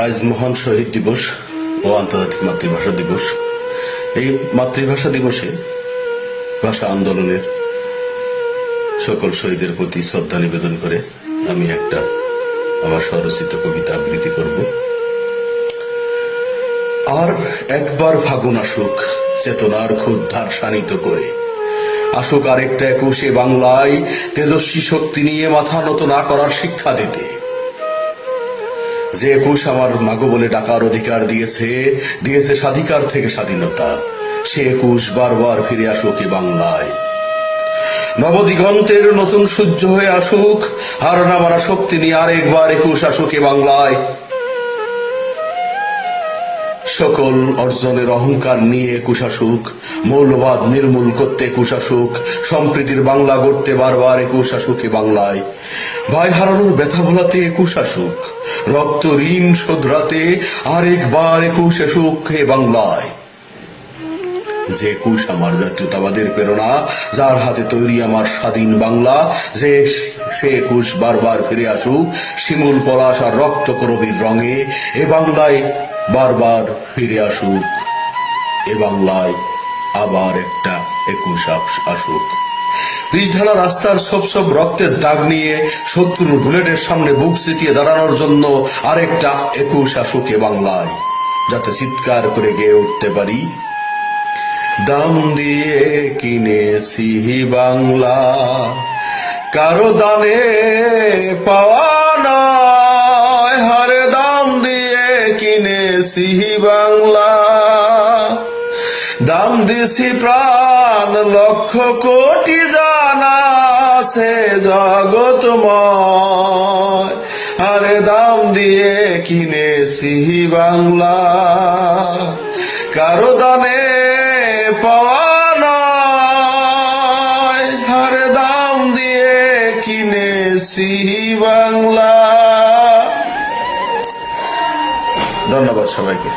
আজ মহান শহীদ দিবস ও আন্তর্জাতিক মাতৃভাষা দিবস। এই মাতৃভাষা দিবসে ভাষা আন্দোলনের সকল শহীদের প্রতি শ্রদ্ধা নিবেদন করে আমি একটা আমার স্বরচিত কবিতা আবৃত্তি করব। আর একবার ফাগুন আসুক, চেতনার ক্ষুদ্ধার শানিত করে আসুক আরেকটা একুশে বাংলায়, তেজস্বী শক্তি নিয়ে মাথা নত না করার শিক্ষা দিতে। যে একুশ আমার মাগো বলে ডাকার অধিকার দিয়েছে স্বাধিকার থেকে স্বাধীনতা, সে একুশ বারবার ফিরে আসুক এ বাংলায়। নবদিগন্তের নতুন সূর্য হয়ে আসুক, হার না মারা শক্তি নিয়ে আরেকবার একুশ আসুক এ বাংলায়। সকল অর্জনের অহংকার নিয়ে একুশ আসুক, মৌলবাদ নির্মূল করতে একুশ আসুক, সম্প্রীতির বাংলা গড়তে বারবার একুশ আসুক এ বাংলায়। ভাই হারানোর ব্যথা ভোলাতে একুশ আসুক, রক্ত ঋণ শোধরাতে আরেকবার একুশ আসুক এ বাংলায়। যে একুশ আমার জাতীয়তাবাদের প্রেরণা, যার হাতে তৈরি আমার স্বাধীন বাংলা, সে একুশ বারবার ফিরে আসুক শিমুল পলাশ আর রক্ত করবীর রঙে। এ বাংলায় বারবার ফিরে আসুক, এ বাংলায় আবার একটা একুশ আসুক। পিচঢালা রাস্তার সব রক্তের দাগ নিয়ে শত্রুর বুলেটের সামনে বুক চিতিয়ে দাঁড়ানোর জন্য আরেকটা একুশ আসুক এ বাংলায়, যাতে চিৎকার করে গেয়ে উঠতে পারি, দাম দিয়ে কিনেছি বাংলা, কারো দানে পাওয়া নয়, হারে দাম দিয়ে কিনেছি বাংলা। দাম দিছি প্রাণ লক্ষ কোটি জানা আছে জগৎময়, আরে দাম দিয়ে কিনেছি বাংলা, কারো দানে পাওয়া নয়, আরে দাম দিয়ে কিনেছি বাংলা। ধন্যবাদ সবাইকে।